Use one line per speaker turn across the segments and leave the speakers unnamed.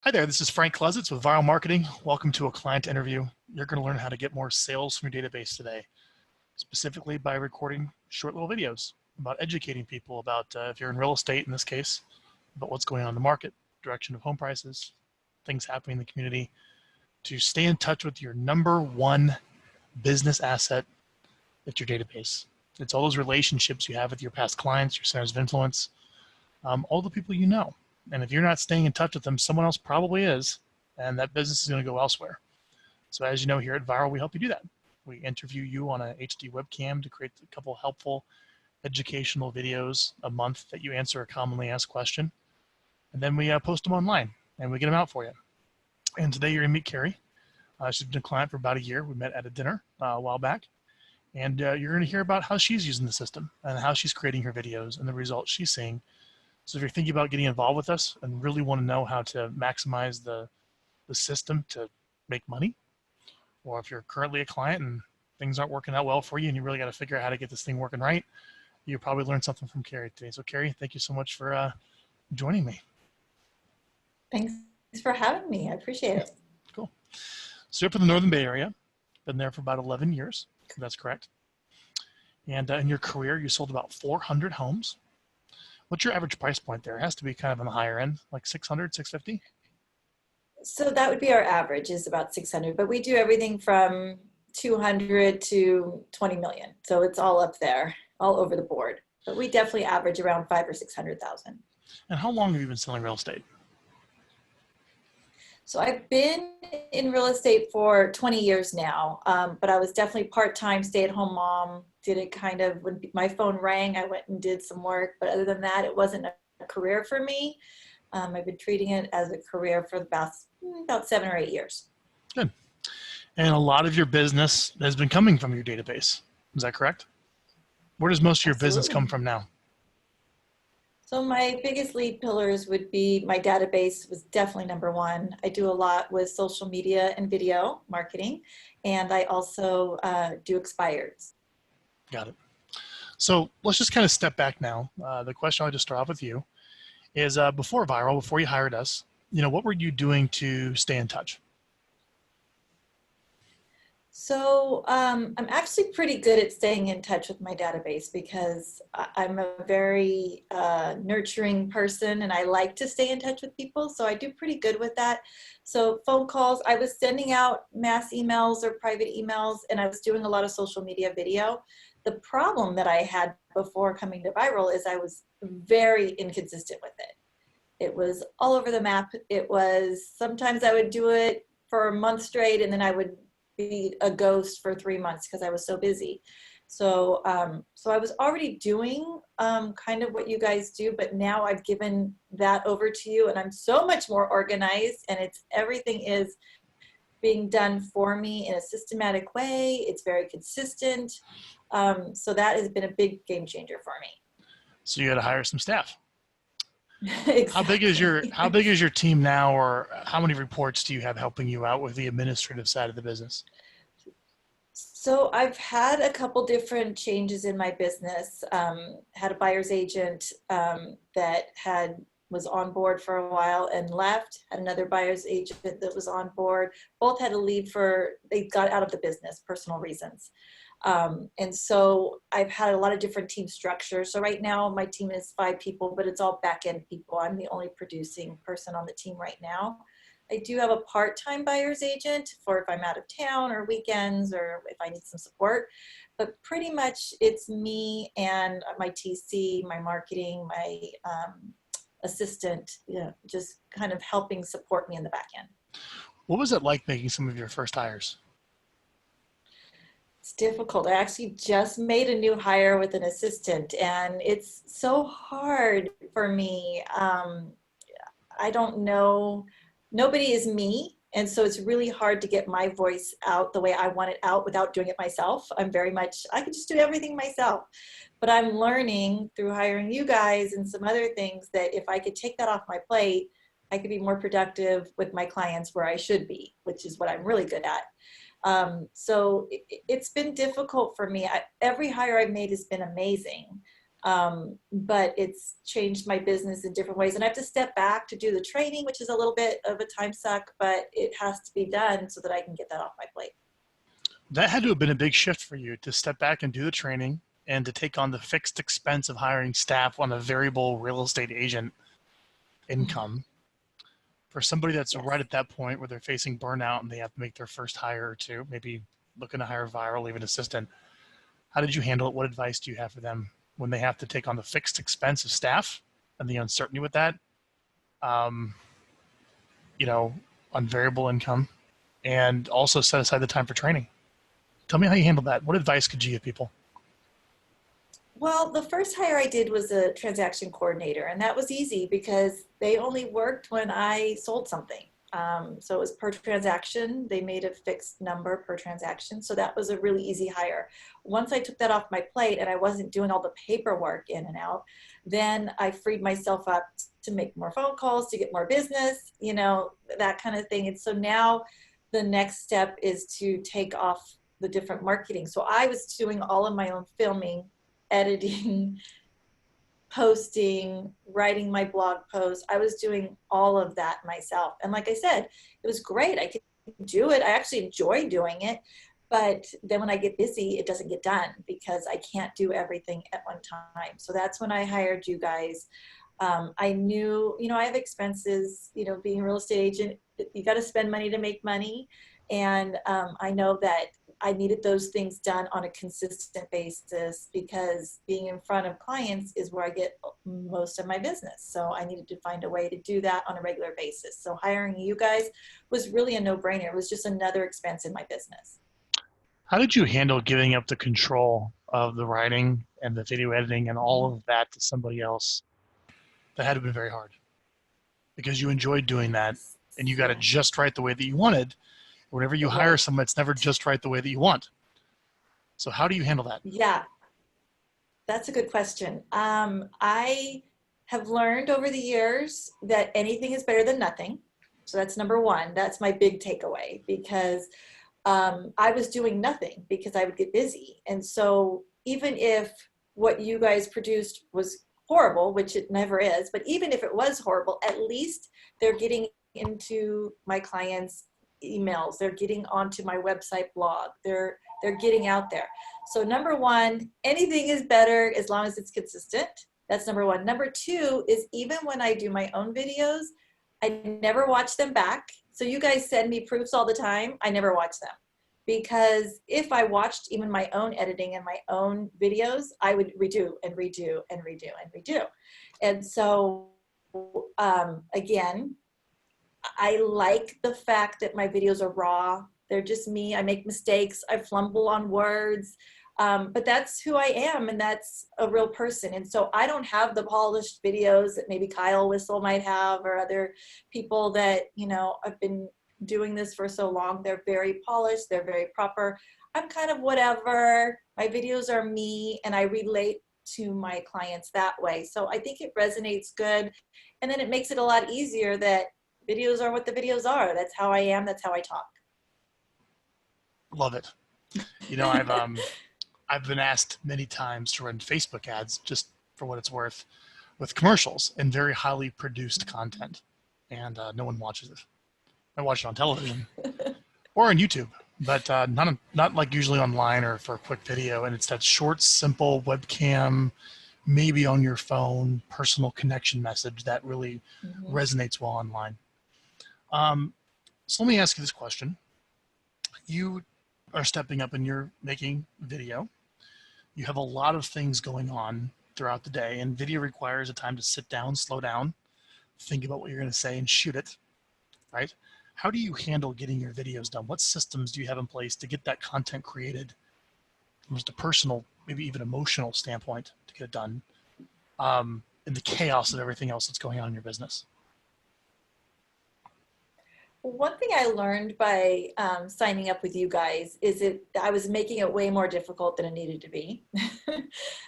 Hi there, this is Frank Klesitz with Vyral Marketing. Welcome to a client interview. You're going to learn how to get more sales from your database today, specifically by recording short little videos about educating people about, if you're in real estate in this case, about what's going on in the market, direction of home prices, things happening in the community, to stay in touch with your number one business asset at your database. It's all those relationships you have with your past clients, your centers of influence, all the people you know. And if you're not staying in touch with them, someone else probably is, and that business is going to go elsewhere. So as you know, here at Vyral, we help you do that. We interview you on a HD webcam to create a couple helpful educational videos a month that you answer a commonly asked question. And then we post them online and we get them out for you. And today you're going to meet Kari. She's been a client for about a year. We met at a dinner a while back. And you're going to hear about how she's using the system and how she's creating her videos and the results she's seeing. So if you're thinking about getting involved with us and really want to know how to maximize the system to make money, or if you're currently a client and things aren't working out well for you and you really got to figure out how to get this thing working right, you'll probably learn something from Kari today. So Kari, thank you so much for joining me.
Thanks for having me. I appreciate it.
Cool. So you're up in the Northern Bay Area, been there for about 11 years. That's correct. And in your career, you sold about 400 homes. What's your average price point there? It has to be kind of on the higher end, like 600, 650?
So that would be our average, is about 600, but we do everything from 200 to 20 million. So it's all up there, all over the board. But we definitely average around 500 or 600,000.
And how long have you been selling real estate?
So I've been in real estate for 20 years now, but I was definitely part-time stay-at-home mom. Did it kind of, when my phone rang, I went and did some work. But other than that, it wasn't a career for me. I've been treating it as a career for about 7 or 8 years.
Good. And a lot of your business has been coming from your database. Is that correct? Where does most of your business come from now?
So my biggest lead pillars would be my database was definitely number one. I do a lot with social media and video marketing, and I also do expireds.
Got it. So let's just kind of step back now. The question I'll just start off with you is before Vyral, before you hired us, what were you doing to stay in touch?
So I'm actually pretty good at staying in touch with my database because I'm a very nurturing person and I like to stay in touch with people. So I do pretty good with that. So phone calls, I was sending out mass emails or private emails, and I was doing a lot of social media video. The problem that I had before coming to Vyral is I was very inconsistent with it. It was all over the map. It was, sometimes I would do it for a month straight and then I would be a ghost for 3 months because I was so busy. So so I was already doing kind of what you guys do, but now I've given that over to you and I'm so much more organized, and everything is being done for me in a systematic way. It's very consistent. So that has been a big game changer for me.
So you got to hire some staff.
Exactly.
How big is your team now, or how many reports do you have helping you out with the administrative side of the business?
So I've had a couple different changes in my business. Had a buyer's agent that was on board for a while and left. Had another buyer's agent that was on board. Both had to leave they got out of the business, personal reasons. And so I've had a lot of different team structures. So right now my team is 5 people, but it's all back-end people. I'm the only producing person on the team right now. I do have a part-time buyer's agent for if I'm out of town or weekends or if I need some support, but pretty much it's me and my TC, my marketing, my assistant, just kind of helping support me in the back end.
What was it like making some of your first hires?
It's difficult. I actually just made a new hire with an assistant, and it's so hard for me. I don't know. Nobody is me. And so it's really hard to get my voice out the way I want it out without doing it myself. I can just do everything myself. But I'm learning through hiring you guys and some other things that if I could take that off my plate, I could be more productive with my clients where I should be, which is what I'm really good at. So it's been difficult for me. Every hire I've made has been amazing, But it's changed my business in different ways. And I have to step back to do the training, which is a little bit of a time suck, but it has to be done so that I can get that off my plate.
That had to have been a big shift for you to step back and do the training and to take on the fixed expense of hiring staff on a variable real estate agent income. For somebody that's
Yes.
right at that point where they're facing burnout and they have to make their first hire or two, maybe looking to hire Vyral, even assistant, how did you handle it? What advice do you have for them when they have to take on the fixed expense of staff and the uncertainty with that, um, on variable income, and also set aside the time for training? Tell me how you handled that. What advice could you give people?
Well, the first hire I did was a transaction coordinator, and that was easy because they only worked when I sold something. So it was per transaction. They made a fixed number per transaction. So that was a really easy hire. Once I took that off my plate and I wasn't doing all the paperwork in and out, then I freed myself up to make more phone calls, to get more business, that kind of thing. And so now the next step is to take off the different marketing. So I was doing all of my own filming, editing, posting, writing my blog posts. I was doing all of that myself. And like I said, it was great. I could do it. I actually enjoy doing it. But then when I get busy, it doesn't get done because I can't do everything at one time. So that's when I hired you guys. I knew, I have expenses, being a real estate agent, you got to spend money to make money. And I know that I needed those things done on a consistent basis because being in front of clients is where I get most of my business. So I needed to find a way to do that on a regular basis. So hiring you guys was really a no-brainer. It was just another expense in my business.
How did you handle giving up the control of the writing and the video editing and all of that to somebody else? That had to have been very hard because you enjoyed doing that and you got it
Yeah.
just right the way that you wanted. Whenever you hire
Right.
someone, it's never just right the way that you want. So how do you handle that?
Yeah. That's a good question. I have learned over the years that anything is better than nothing. So that's number one. That's my big takeaway because I was doing nothing because I would get busy. And so even if what you guys produced was horrible, which it never is, but even if it was horrible, at least they're getting into my clients' emails. They're getting onto my website blog. They're getting out there. So number one, anything is better as long as it's consistent. That's number one. Number two is even when I do my own videos, I never watch them back. So you guys send me proofs all the time. I never watch them because if I watched even my own editing and my own videos, I would redo and redo and redo and redo. And so again, I like the fact that my videos are raw. They're just me. I make mistakes. I fumble on words. But that's who I am, and that's a real person. And so I don't have the polished videos that maybe Kyle Whistle might have or other people that, I've been doing this for so long. They're very polished. They're very proper. I'm kind of whatever. My videos are me, and I relate to my clients that way. So I think it resonates good. And then it makes it a lot easier that videos are what the videos are. That's how I am. That's how I talk.
Love it. I've been asked many times to run Facebook ads just for what it's worth with commercials and very highly produced content, and no one watches it. I watch it on television or on YouTube, but not like usually online or for a quick video. And it's that short, simple webcam, maybe on your phone, personal connection message that really resonates well online. So let me ask you this question. You are stepping up and you're making video. You have a lot of things going on throughout the day, and video requires a time to sit down, slow down, think about what you're going to say, and shoot it, right? How do you handle getting your videos done? What systems do you have in place to get that content created from just a personal, maybe even emotional standpoint to get it done in the chaos of everything else that's going on in your business?
One thing I learned by signing up with you guys is that I was making it way more difficult than it needed to be.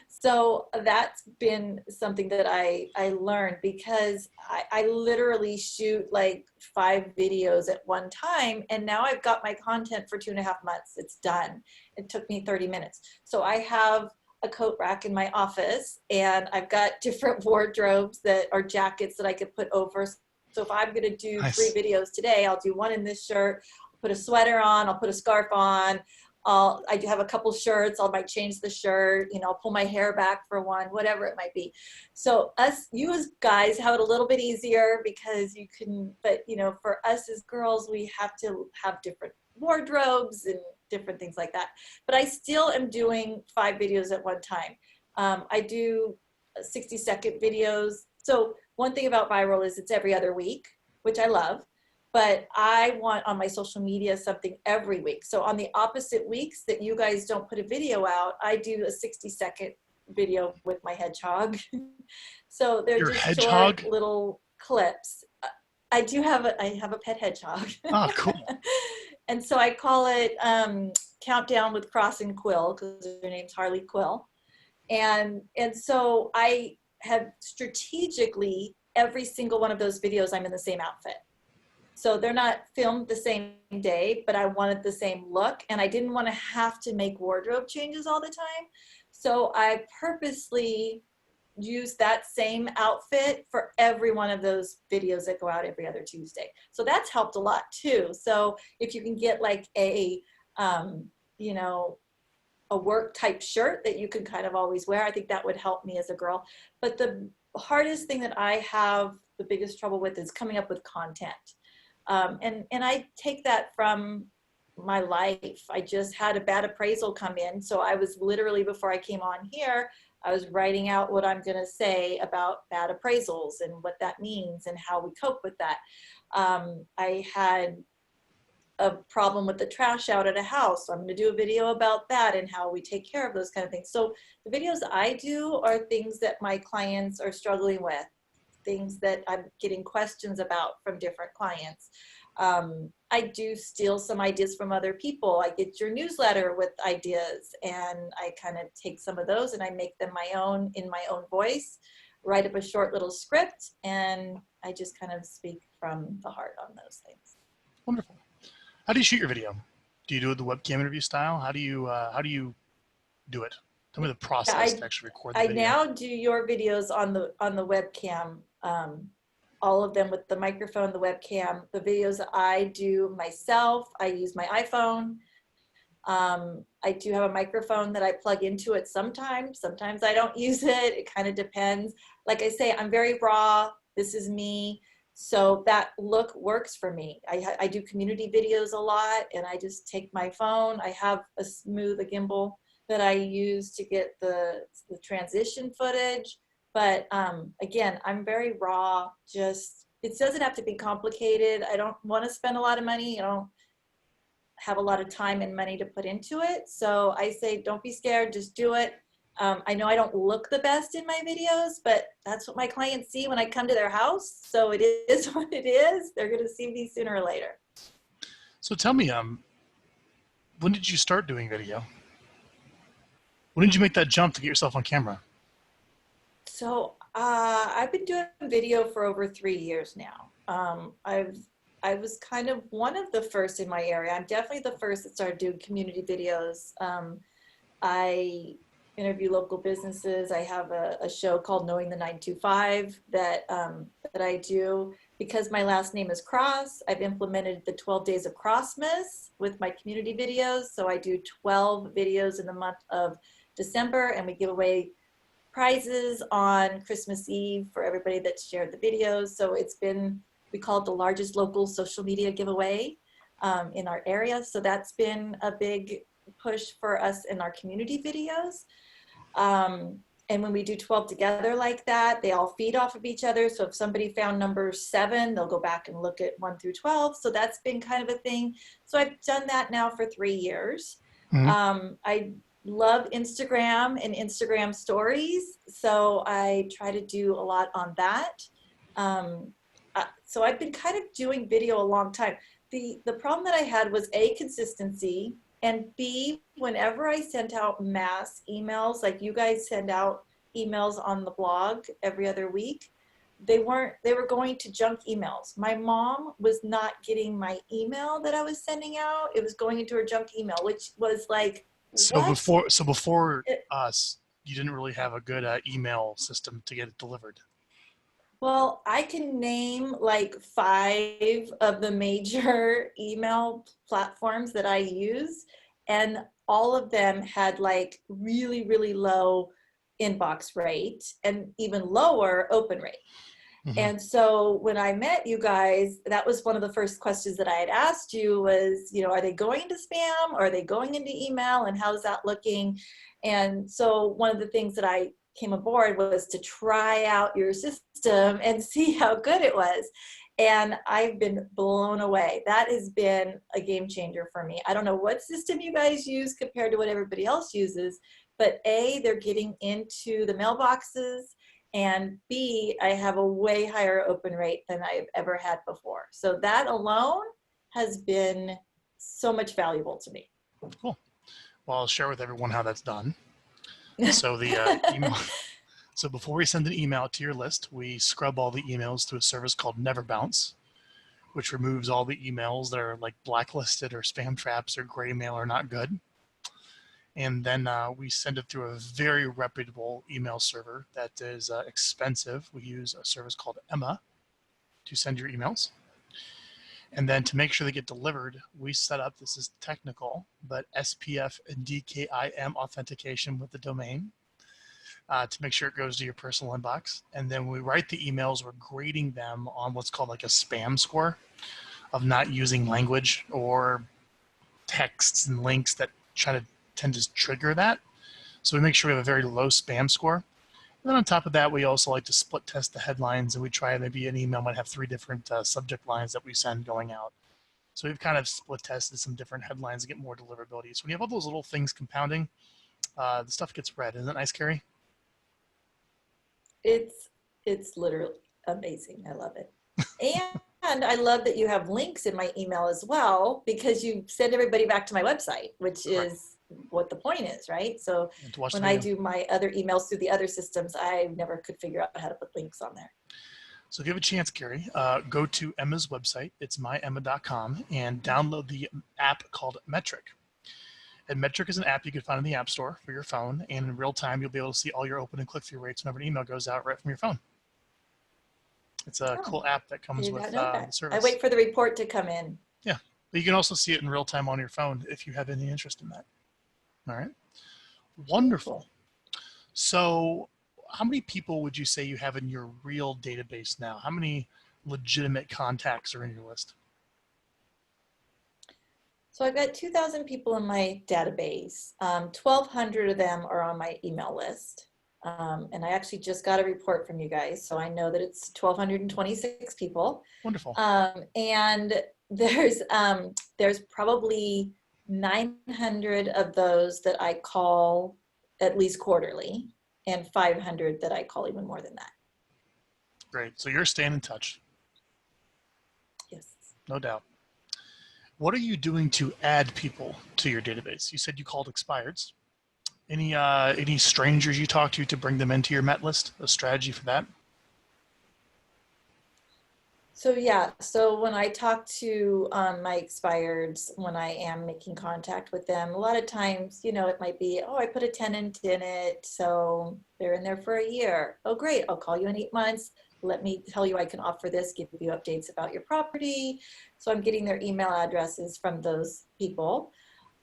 So that's been something that I learned because I literally shoot like 5 videos at one time, and now I've got my content for 2.5 months. It's done. It took me 30 minutes. So I have a coat rack in my office, and I've got different wardrobes that are jackets that I could put over. So if I'm going to do
Nice.
3 videos today, I'll do one in this shirt, put a sweater on, I'll put a scarf on. I do have a couple shirts. I might change the shirt, I'll pull my hair back for one, whatever it might be. So you as guys have it a little bit easier because you can, but for us as girls, we have to have different wardrobes and different things like that. But I still am doing 5 videos at one time. I do 60-second videos. So one thing about Vyral is it's every other week, which I love. But I want on my social media something every week. So on the opposite weeks that you guys don't put a video out, I do a 60-second video with my hedgehog. So they're
Your
just
hedgehog?
short little clips. I have a pet hedgehog.
Oh, cool.
And so I call it Countdown with Cross and Quill because her name's Harley Quill. And so I have strategically, every single one of those videos, I'm in the same outfit. So they're not filmed the same day, but I wanted the same look, and I didn't want to have to make wardrobe changes all the time. So I purposely use that same outfit for every one of those videos that go out every other Tuesday. So that's helped a lot too. So if you can get like a work type shirt that you can kind of always wear, I think that would help me as a girl. But the hardest thing that I have the biggest trouble with is coming up with content. And I take that from my life. I just had a bad appraisal come in. So I was literally, before I came on here, I was writing out what I'm going to say about bad appraisals and what that means and how we cope with that. I had a problem with the trash out at a house. So I'm going to do a video about that and how we take care of those kind of things. So the videos I do are things that my clients are struggling with, things that I'm getting questions about from different clients. I do steal some ideas from other people. I get your newsletter with ideas, and I kind of take some of those and I make them my own in my own voice, write up a short little script, and I just kind of speak from the heart on those things.
Wonderful. How do you shoot your video? Do you do it the webcam interview style? How do you do it? Tell me the process to actually record the
I
video.
now do your videos on the webcam, all of them with the microphone, the webcam. The videos that I do myself, I use my iPhone. I do have a microphone that I plug into it sometimes. Sometimes I don't use it. It kind of depends. Like I say, I'm very raw. This is me. So that look works for me. I do community videos a lot, and I just take my phone. I have a gimbal that I use to get the transition footage. But again, I'm very raw. Just, it doesn't have to be complicated. I don't want to spend a lot of money. I don't have a lot of time and money to put into it. So I say, don't be scared, just do it. I know I don't look the best in my videos, but that's what my clients see when I come to their house. So it is what it is. They're going to see me sooner or later.
So tell me, when did you start doing video? When did you make that jump to get yourself on camera?
So I've been doing video for over 3 years now. I was kind of one of the first in my area. I'm definitely the first that started doing community videos. I interview local businesses. I have a show called Knowing the 925 that I do. Because my last name is Cross, I've implemented the 12 Days of Crossmas with my community videos. So I do 12 videos in the month of December, and we give away prizes on Christmas Eve for everybody that shared the videos. So it's been, we call it the largest local social media giveaway in our area. So that's been a big push for us in our community videos. And when we do 12 together like that, they all feed off of each other. So if somebody found number 7, they'll go back and look at 1 through 12. So that's been kind of a thing. So I've done that now for 3 years.
Mm-hmm.
I love Instagram and Instagram stories. So I try to do a lot on that. So I've been kind of doing video a long time. The problem that I had was A, consistency, and B, whenever I sent out mass emails, like you guys send out emails on the blog every other week, they were going to junk emails. My mom was not getting my email that I was sending out. It was going into her junk email, which was like,
So
what?
before us, you didn't really have a good email system to get it delivered?
Well, I can name like 5 of the major email platforms that I use, and all of them had like really, really low inbox rate and even lower open rate.
Hmm.
And so when I met you guys, that was one of the first questions that I had asked you was, are they going into spam or are they going into email, and how's that looking? And so one of the things that I came aboard was to try out your system and see how good it was. And I've been blown away. That has been a game changer for me. I don't know what system you guys use compared to what everybody else uses, but A, they're getting into the mailboxes, and B, I have a way higher open rate than I've ever had before. So that alone has been so much valuable to me.
Cool. Well, I'll share with everyone how that's done. So the email. So before we send an email to your list, we scrub all the emails through a service called Never Bounce, which removes all the emails that are like blacklisted or spam traps or gray mail or not good. And then we send it through a very reputable email server that is expensive. We use a service called Emma to send your emails. And then to make sure they get delivered, we set up, this is technical, but SPF and DKIM authentication with the domain to make sure it goes to your personal inbox. And then when we write the emails, we're grading them on what's called like a spam score of not using language or texts and links that tend to trigger that. So we make sure we have a very low spam score. And then on top of that, we also like to split test the headlines, and we try maybe an email might have 3 different subject lines that we send going out. So we've kind of split tested some different headlines to get more deliverability. So when you have all those little things compounding, the stuff gets read. Isn't that nice, Kari?
It's literally amazing. I love it. And I love that you have links in my email as well, because you send everybody back to my website, which
Correct.
is what the point is, right? So
And to watch
when
the
I
video.
do my other emails through the other systems, I never could figure out how to put links on there.
So if you have a chance, Kari, go to Emma's website. It's myemma.com and download the app called Metric. And Metric is an app you can find in the App Store for your phone, and in real time, you'll be able to see all your open and click-through rates whenever an email goes out right from your phone. It's a
Oh,
cool app that
I
comes
did
with
not know
the
that. I
service.
wait for the report to come in.
Yeah, but you can also see it in real time on your phone if you have any interest in that. All right, wonderful. So how many people would you say you have in your real database now? How many legitimate contacts are in your list?
So I've got 2,000 people in my database. 1,200 of them are on my email list. And I actually just got a report from you guys, so I know that it's 1,226 people.
Wonderful.
And there's probably 900 of those that I call at least quarterly, and 500 that I call even more than that.
Great. So you're staying in touch.
Yes.
No doubt. What are you doing to add people to your database? You said you called expireds. Any strangers you talk to bring them into your Met list? A strategy for that?
So yeah, so when I talk to my expireds, when I am making contact with them, a lot of times, it might be, oh, I put a tenant in it, so they're in there for a year. Oh, great, I'll call you in 8 months. Let me tell you I can offer this, give you updates about your property. So I'm getting their email addresses from those people.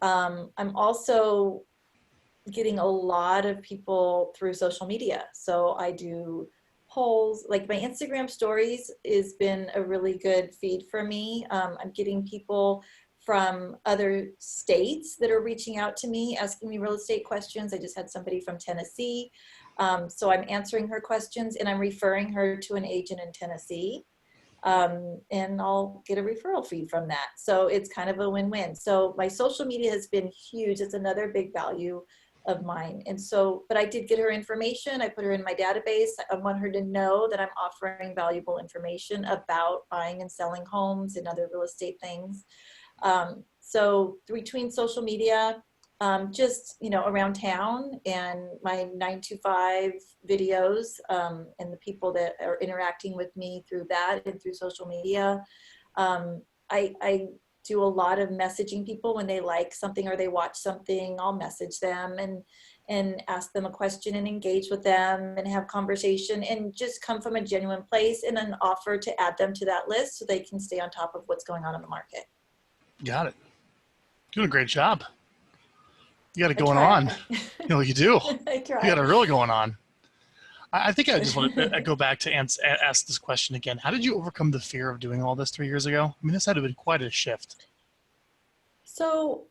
I'm also getting a lot of people through social media. So I do polls, like my Instagram stories has been a really good feed for me. I'm getting people from other states that are reaching out to me, asking me real estate questions. I just had somebody from Tennessee. So I'm answering her questions and I'm referring her to an agent in Tennessee. And I'll get a referral fee from that. So it's kind of a win-win. So my social media has been huge. It's another big value of mine. And so, but I did get her information. I put her in my database. I want her to know that I'm offering valuable information about buying and selling homes and other real estate things. So between social media, just, around town and my 9 to 5 videos, and the people that are interacting with me through that and through social media. I do a lot of messaging people when they like something or they watch something. I'll message them, and ask them a question and engage with them and have conversation and just come from a genuine place and then offer to add them to that list so they can stay on top of what's going on in the market.
Got it. Doing a great job. You got it
I
going
try.
on. You do.
I
You got
try.
it really going on. I think I just want to go back to ask this question again. How did you overcome the fear of doing all this 3 years ago? I mean, this had to have been quite a shift.
So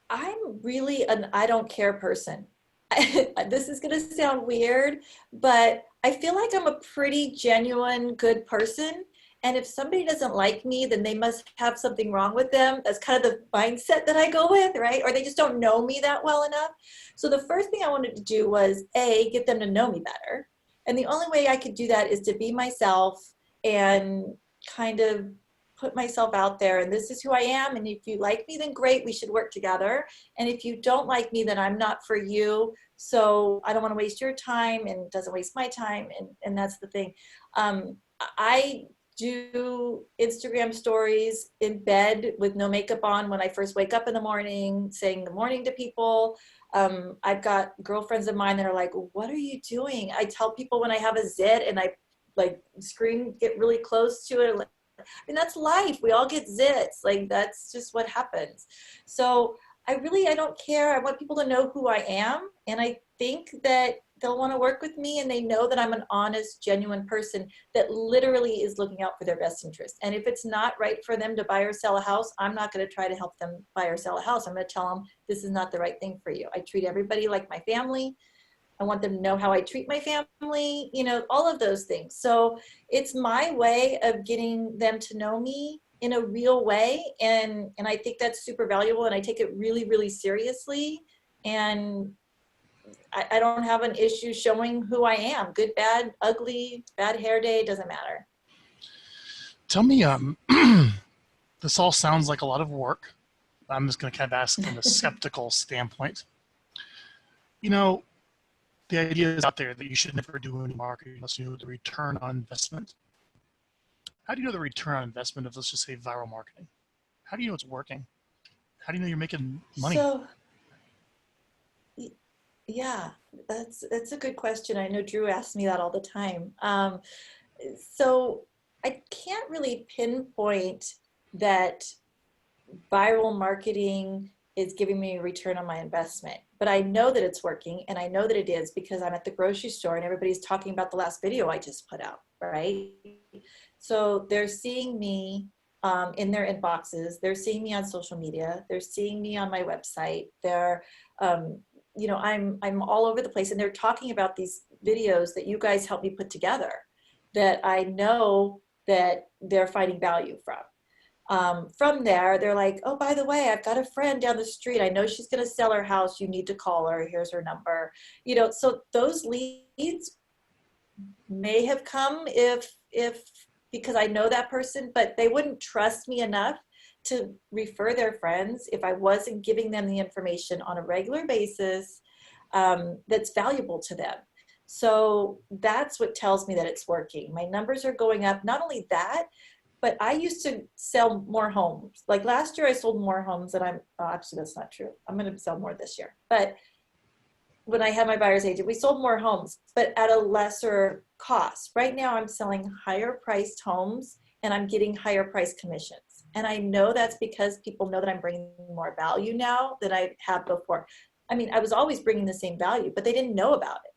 I'm really an I don't care person. This is going to sound weird, but I feel like I'm a pretty genuine, good person. And if somebody doesn't like me, then they must have something wrong with them. That's kind of the mindset that I go with, right? Or they just don't know me that well enough. So the first thing I wanted to do was get them to know me better. And the only way I could do that is to be myself and kind of put myself out there, and this is who I am, and if you like me, then great, we should work together, and if you don't like me, then I'm not for you. So I don't want to waste your time, and it doesn't waste my time, and that's the thing. I do Instagram stories in bed with no makeup on when I first wake up in the morning, saying good morning to people. I've got girlfriends of mine that are like, what are you doing? I tell people when I have a zit, and I like screen, get really close to it. I mean, that's life. We all get zits. Like, that's just what happens. So I don't care. I want people to know who I am. And I think that they'll want to work with me, and they know that I'm an honest, genuine person that literally is looking out for their best interest. And if it's not right for them to buy or sell a house, I'm not going to try to help them buy or sell a house. I'm going to tell them this is not the right thing for you. I treat everybody like my family. I want them to know how I treat my family, all of those things. So it's my way of getting them to know me in a real way. And I think that's super valuable, and I take it really, really seriously. And I don't have an issue showing who I am. Good, bad, ugly, bad hair day, doesn't matter.
Tell me, this all sounds like a lot of work. I'm just going to kind of ask from a skeptical standpoint. The idea is out there that you should never do any marketing unless you know the return on investment. How do you know the return on investment of, let's just say, viral marketing? How do you know it's working? How do you know you're making money?
So, yeah, that's a good question. I know Drew asks me that all the time. So I can't really pinpoint that viral marketing is giving me a return on my investment, but I know that it's working, and I know that it is because I'm at the grocery store and everybody's talking about the last video I just put out, right? So they're seeing me in their inboxes, they're seeing me on social media, they're seeing me on my website, they're I'm all over the place, and they're talking about these videos that you guys helped me put together that I know that they're finding value from. From there, they're like, oh, by the way, I've got a friend down the street. I know she's going to sell her house. You need to call her. Here's her number. So those leads may have come if because I know that person, but they wouldn't trust me enough to refer their friends if I wasn't giving them the information on a regular basis that's valuable to them. So that's what tells me that it's working. My numbers are going up. Not only that, but I used to sell more homes. Like last year I sold more homes than actually that's not true. I'm going to sell more this year. But when I had my buyer's agent, we sold more homes, but at a lesser cost. Right now I'm selling higher priced homes, and I'm getting higher price commissions. And I know that's because people know that I'm bringing more value now than I have before. I mean, I was always bringing the same value, but they didn't know about it.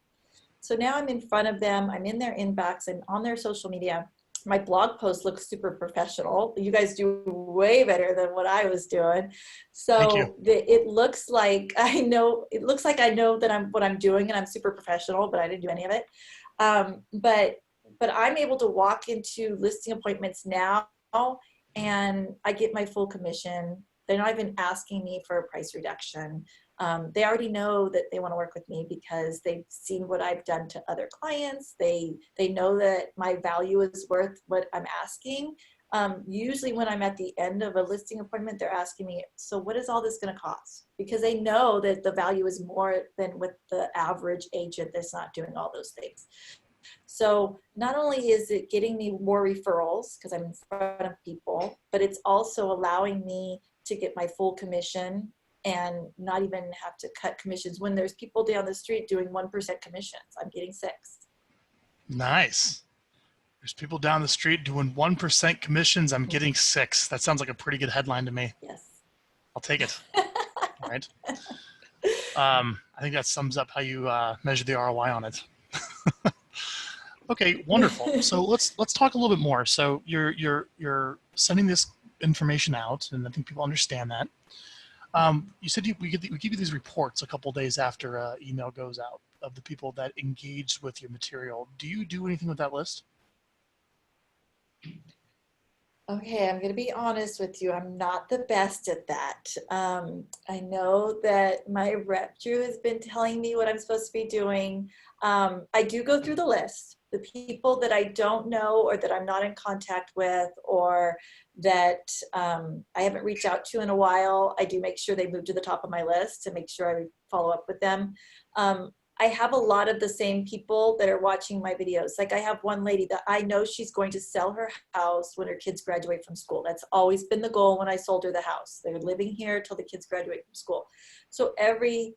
So now I'm in front of them, I'm in their inbox and on their social media. My blog post looks super professional. You guys do way better than what I was doing. So it looks like I know that what I'm doing, and I'm super professional, but I didn't do any of it. But I'm able to walk into listing appointments now, and I get my full commission. They're not even asking me for a price reduction. They already know that they want to work with me because they've seen what I've done to other clients. They know that my value is worth what I'm asking. Usually when I'm at the end of a listing appointment, they're asking me, so what is all this going to cost? Because they know that the value is more than with the average agent that's not doing all those things. So not only is it getting me more referrals because I'm in front of people, but it's also allowing me to get my full commission and not even have to cut commissions when there's people down the street doing 1% commissions. I'm getting 6.
Nice. There's people down the street doing 1% commissions. I'm getting 6. That sounds like a pretty good headline to me.
Yes.
I'll take it. All right. I think that sums up how you measure the ROI on it. Okay, wonderful. So let's talk a little bit more. So you're sending this information out, and I think people understand that. You said we give you these reports a couple days after email goes out of the people that engaged with your material. Do you do anything with that list?
Okay, I'm going to be honest with you. I'm not the best at that. I know that my rep Drew has been telling me what I'm supposed to be doing. I do go through the list. The people that I don't know or that I'm not in contact with or that I haven't reached out to in a while, I do make sure they move to the top of my list to make sure I follow up with them. I have a lot of the same people that are watching my videos. Like I have one lady that I know she's going to sell her house when her kids graduate from school. That's always been the goal when I sold her the house. They're living here till the kids graduate from school. So every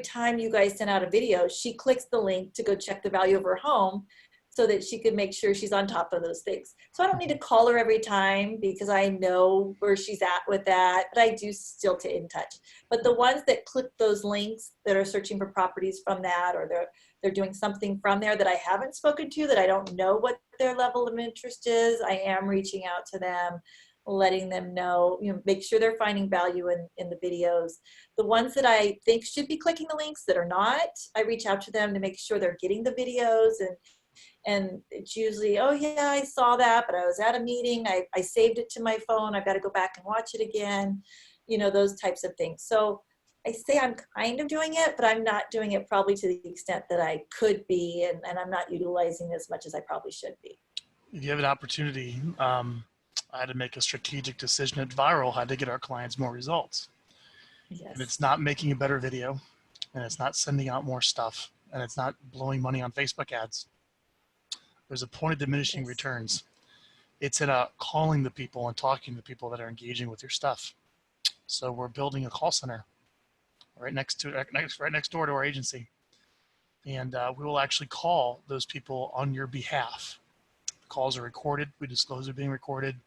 time you guys send out a video, she clicks the link to go check the value of her home so that she could make sure she's on top of those things. So I don't need to call her every time because I know where she's at with that, but I do still stay in touch. But the ones that click those links that are searching for properties from that, or they're doing something from there that I haven't spoken to, that I don't know what their level of interest is, I am reaching out to them, letting them know, make sure they're finding value in the videos. The ones that I think should be clicking the links that are not, I reach out to them to make sure they're getting the videos, and it's usually, oh yeah, I saw that, but I was at a meeting, I saved it to my phone, I've got to go back and watch it again, those types of things. So I say I'm kind of doing it, but I'm not doing it probably to the extent that I could be, and I'm not utilizing as much as I probably should be.
If you have an opportunity, I had to make a strategic decision at Vyral how to get our clients more results.
Yes.
And it's not making a better video, and it's not sending out more stuff, and it's not blowing money on Facebook ads. There's a point of diminishing returns. It's in calling the people and talking to the people that are engaging with your stuff. So we're building a call center right next door to our agency, and we will actually call those people on your behalf. The calls are recorded. We disclose they're being recorded.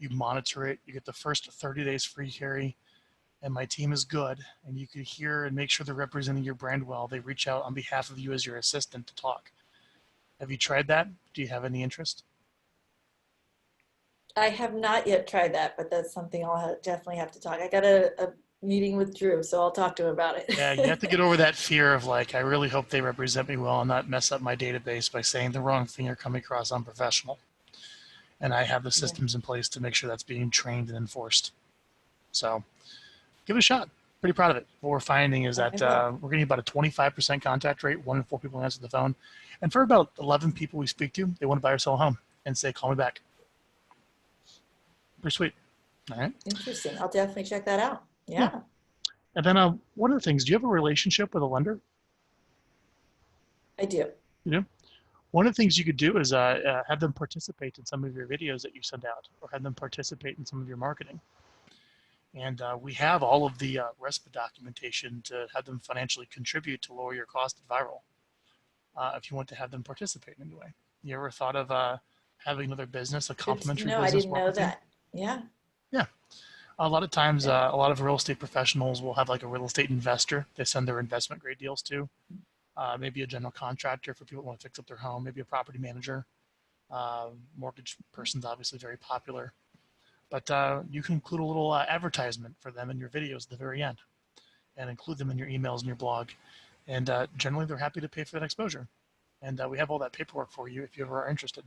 You monitor it. You get the first 30 days free, Kari, and my team is good. And you can hear and make sure they're representing your brand well. They reach out on behalf of you as your assistant to talk. Have you tried that? Do you have any interest?
I have not yet tried that, but that's something I'll definitely have to talk. I got a meeting with Drew, so I'll talk to him about it.
Yeah, you have to get over that fear of like, I really hope they represent me well and not mess up my database by saying the wrong thing or coming across unprofessional. And I have the systems in place to make sure that's being trained and enforced. So give it a shot. Pretty proud of it. What we're finding is that we're getting about a 25% contact rate. 1 in 4 people answer the phone. And for about 11 people we speak to, they want to buy or sell a home and say, call me back. Pretty sweet. All right.
Interesting. I'll definitely check that out. Yeah.
And then one of the things, do you have a relationship with a lender?
I do.
You do? One of the things you could do is have them participate in some of your videos that you send out, or have them participate in some of your marketing. And we have all of the RESPA documentation to have them financially contribute to lower your cost at Vyral. If you want to have them participate in any way. You ever thought of having another business, a complementary business?
No, I didn't know that. Yeah.
Yeah. A lot of times, a lot of real estate professionals will have like a real estate investor they send their investment grade deals to. Maybe a general contractor for people who want to fix up their home, maybe a property manager. Mortgage person's obviously very popular. But you can include a little advertisement for them in your videos at the very end and include them in your emails and your blog. And generally, they're happy to pay for that exposure. And we have all that paperwork for you if you ever are interested.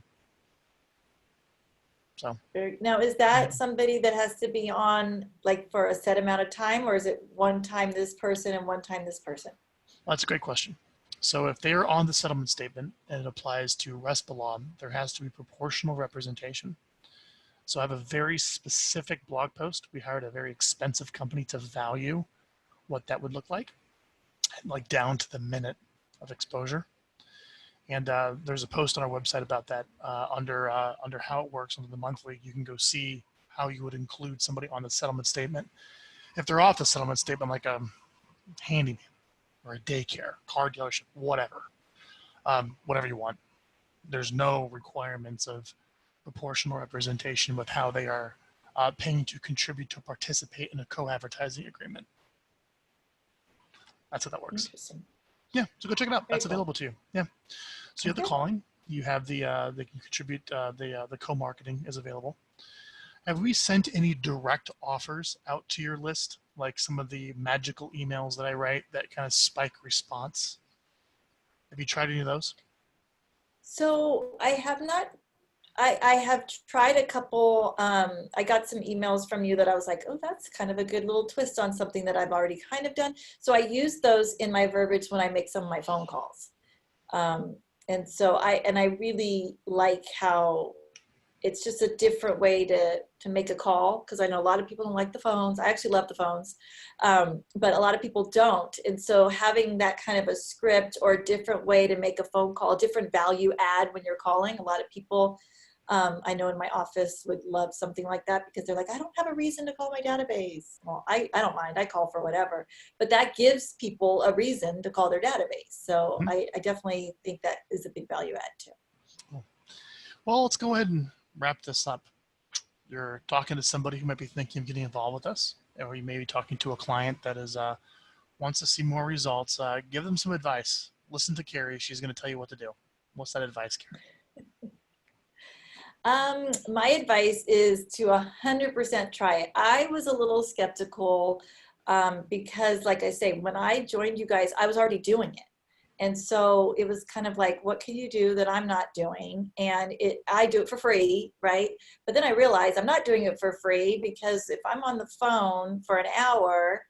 So
now, is that somebody that has to be on like for a set amount of time, or is it one time this person and one time this person?
Well, that's a great question. So if they are on the settlement statement and it applies to RESPA law, there has to be proportional representation. So I have a very specific blog post. We hired a very expensive company to value what that would look like down to the minute of exposure. And there's a post on our website about that under how it works under the monthly. You can go see how you would include somebody on the settlement statement. If they're off the settlement statement, like a handyman or a daycare, car dealership, whatever you want, there's no requirements of proportional representation with how they are paying to contribute to participate in a co-advertising agreement. That's how that works.
Interesting.
Yeah, so go check it out.
Very
That's
cool.
available to you. Yeah. So you have the
Okay.
calling. You have the can contribute. The co-marketing is available. Have we sent any direct offers out to your list, like some of the magical emails that I write that kind of spike response? Have you tried any of those?
So I have not, I have tried a couple, I got some emails from you that I was like, oh, that's kind of a good little twist on something that I've already kind of done. So I use those in my verbiage when I make some of my phone calls. Um, and so I really like how it's just a different way to make a call, because I know a lot of people don't like the phones. I actually love the phones, but a lot of people don't. And so having that kind of a script or a different way to make a phone call, a different value add when you're calling, a lot of people I know in my office would love something like that, because they're like, I don't have a reason to call my database. Well, I don't mind. I call for whatever. But that gives people a reason to call their database. So
Mhm.
I definitely think that is a big value add too.
Cool. Well, let's go ahead and wrap this up. You're talking to somebody who might be thinking of getting involved with us, or you may be talking to a client that is wants to see more results. Give them some advice. Listen to Kari. She's going to tell you what to do. What's that advice, Kari?
My advice is to 100% try it. I was a little skeptical because, like I say, when I joined you guys, I was already doing it. And so it was kind of like, what can you do that I'm not doing? And I do it for free, right? But then I realized I'm not doing it for free, because if I'm on the phone for an hour,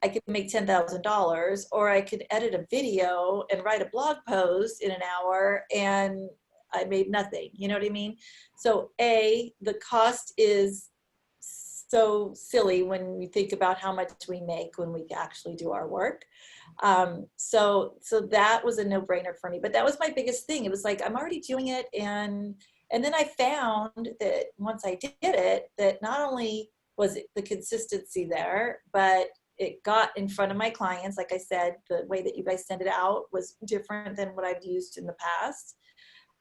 I could make $10,000, or I could edit a video and write a blog post in an hour and I made nothing. You know what I mean? So the cost is so silly when we think about how much we make when we actually do our work. So that was a no-brainer for me. But that was my biggest thing. It was like, I'm already doing it, and then I found that once I did it, that not only was it the consistency there, but it got in front of my clients. Like I said, the way that you guys send it out was different than what I've used in the past.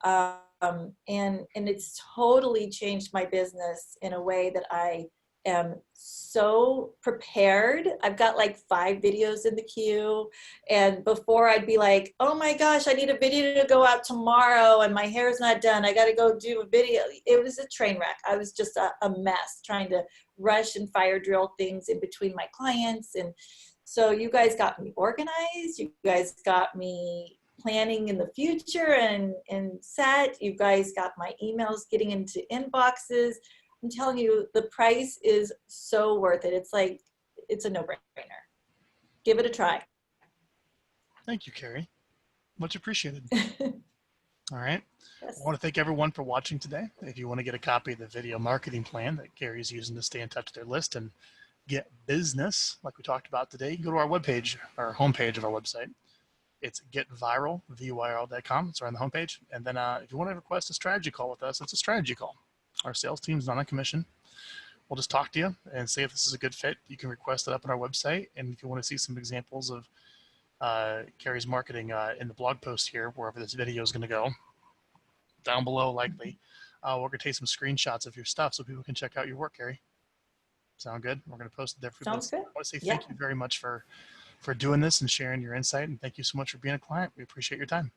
And it's totally changed my business in a way that I am so prepared. I've got like 5 videos in the queue, and before I'd be like, oh my gosh, I need a video to go out tomorrow and my hair's not done, I got to go do a video. It was a train wreck. I was just a mess trying to rush and fire drill things in between my clients. And so you guys got me organized, you guys got me planning in the future and set. You guys got my emails getting into inboxes. I'm telling you, the price is so worth it. It's like, it's a no-brainer. Give it a try.
Thank you, Kari. Much appreciated. All right.
Yes.
I want to thank everyone for watching today. If you want to get a copy of the video marketing plan that Kari is using to stay in touch with their list and get business, like we talked about today, you can go to our webpage, our homepage of our website. It's getvyral, vyral.com. It's right on the homepage. And then if you want to request a strategy call with us, it's a strategy call. Our sales team's not on commission. We'll just talk to you and say if this is a good fit. You can request it up on our website. And if you want to see some examples of Kari's marketing in the blog post here, wherever this video is going to go, down below likely, we're going to take some screenshots of your stuff so people can check out your work, Kari. Sound good? We're going to post it there for people.
Sounds good.
I want to say
Yeah.
thank you very much for doing this and sharing your insight. And thank you so much for being a client. We appreciate your time.